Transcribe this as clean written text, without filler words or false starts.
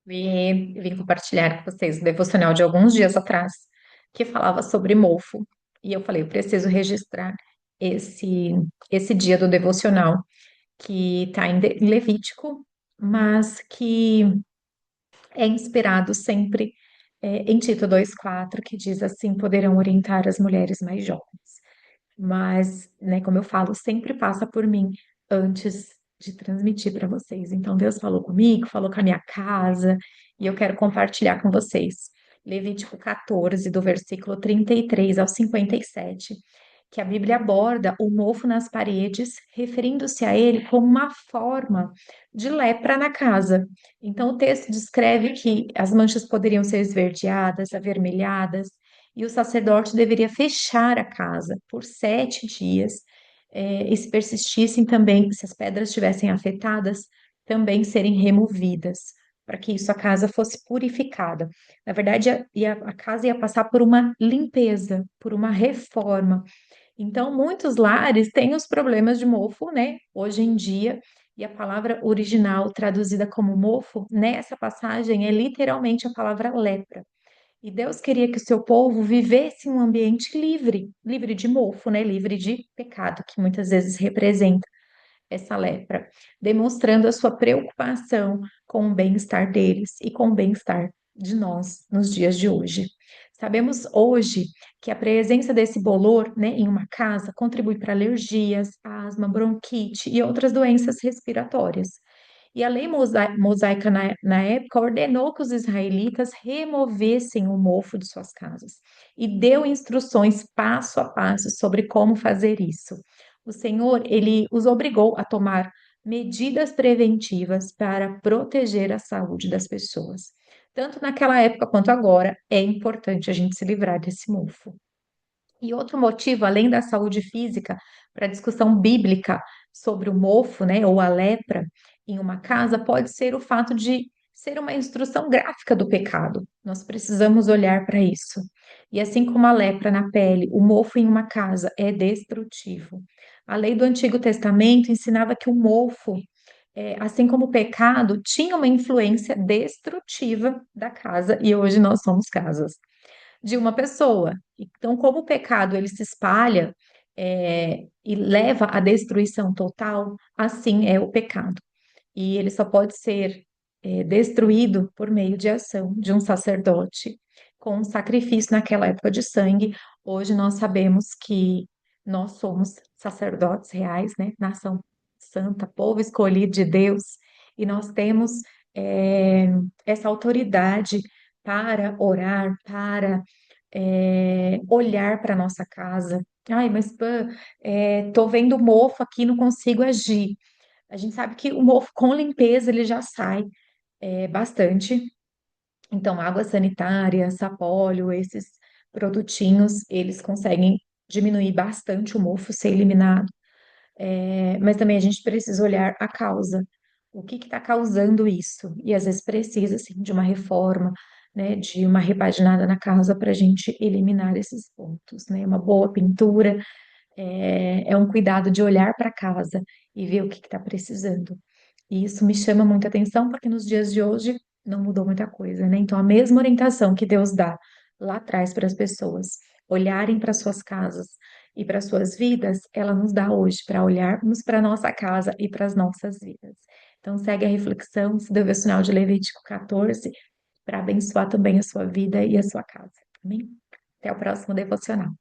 Vim compartilhar com vocês o devocional de alguns dias atrás, que falava sobre mofo. E eu falei, eu preciso registrar esse, esse dia do devocional, que está em Levítico, mas que é inspirado sempre em Tito 2,4, que diz assim: poderão orientar as mulheres mais jovens. Mas, né, como eu falo, sempre passa por mim antes de transmitir para vocês. Então, Deus falou comigo, falou com a minha casa, e eu quero compartilhar com vocês. Levítico 14, do versículo 33 ao 57, que a Bíblia aborda o mofo nas paredes, referindo-se a ele como uma forma de lepra na casa. Então, o texto descreve que as manchas poderiam ser esverdeadas, avermelhadas, e o sacerdote deveria fechar a casa por 7 dias, e se persistissem também, se as pedras estivessem afetadas, também serem removidas, para que isso a casa fosse purificada. Na verdade, a casa ia passar por uma limpeza, por uma reforma. Então, muitos lares têm os problemas de mofo, né? Hoje em dia, e a palavra original traduzida como mofo, nessa passagem, é literalmente a palavra lepra. E Deus queria que o seu povo vivesse em um ambiente livre, livre de mofo, né? Livre de pecado, que muitas vezes representa essa lepra, demonstrando a sua preocupação com o bem-estar deles e com o bem-estar de nós nos dias de hoje. Sabemos hoje que a presença desse bolor, né, em uma casa contribui para alergias, asma, bronquite e outras doenças respiratórias. E a lei mosaica na época ordenou que os israelitas removessem o mofo de suas casas e deu instruções passo a passo sobre como fazer isso. O Senhor, ele os obrigou a tomar medidas preventivas para proteger a saúde das pessoas. Tanto naquela época quanto agora, é importante a gente se livrar desse mofo. E outro motivo, além da saúde física, para a discussão bíblica sobre o mofo, né, ou a lepra em uma casa, pode ser o fato de ser uma instrução gráfica do pecado. Nós precisamos olhar para isso. E assim como a lepra na pele, o mofo em uma casa é destrutivo. A lei do Antigo Testamento ensinava que o mofo, assim como o pecado, tinha uma influência destrutiva da casa, e hoje nós somos casas de uma pessoa. Então, como o pecado ele se espalha, e leva à destruição total, assim é o pecado. E ele só pode ser, destruído por meio de ação de um sacerdote, com um sacrifício naquela época de sangue. Hoje nós sabemos que nós somos sacerdotes reais, né? Nação santa, povo escolhido de Deus, e nós temos, é, essa autoridade para orar, para olhar para nossa casa. Ai, mas pã, tô vendo mofo aqui, não consigo agir. A gente sabe que o mofo com limpeza ele já sai bastante. Então, água sanitária, sapólio, esses produtinhos, eles conseguem diminuir bastante o mofo, ser eliminado. Mas também a gente precisa olhar a causa. O que está causando isso? E às vezes precisa, assim, de uma reforma, né, de uma repaginada na casa para a gente eliminar esses pontos, né? Uma boa pintura é um cuidado de olhar para casa e ver o que está precisando. E isso me chama muita atenção porque nos dias de hoje não mudou muita coisa, né? Então, a mesma orientação que Deus dá lá atrás para as pessoas olharem para suas casas e para suas vidas, ela nos dá hoje para olharmos para a nossa casa e para as nossas vidas. Então, segue a reflexão, esse devocional de Levítico 14, para abençoar também a sua vida e a sua casa. Amém? Até o próximo devocional.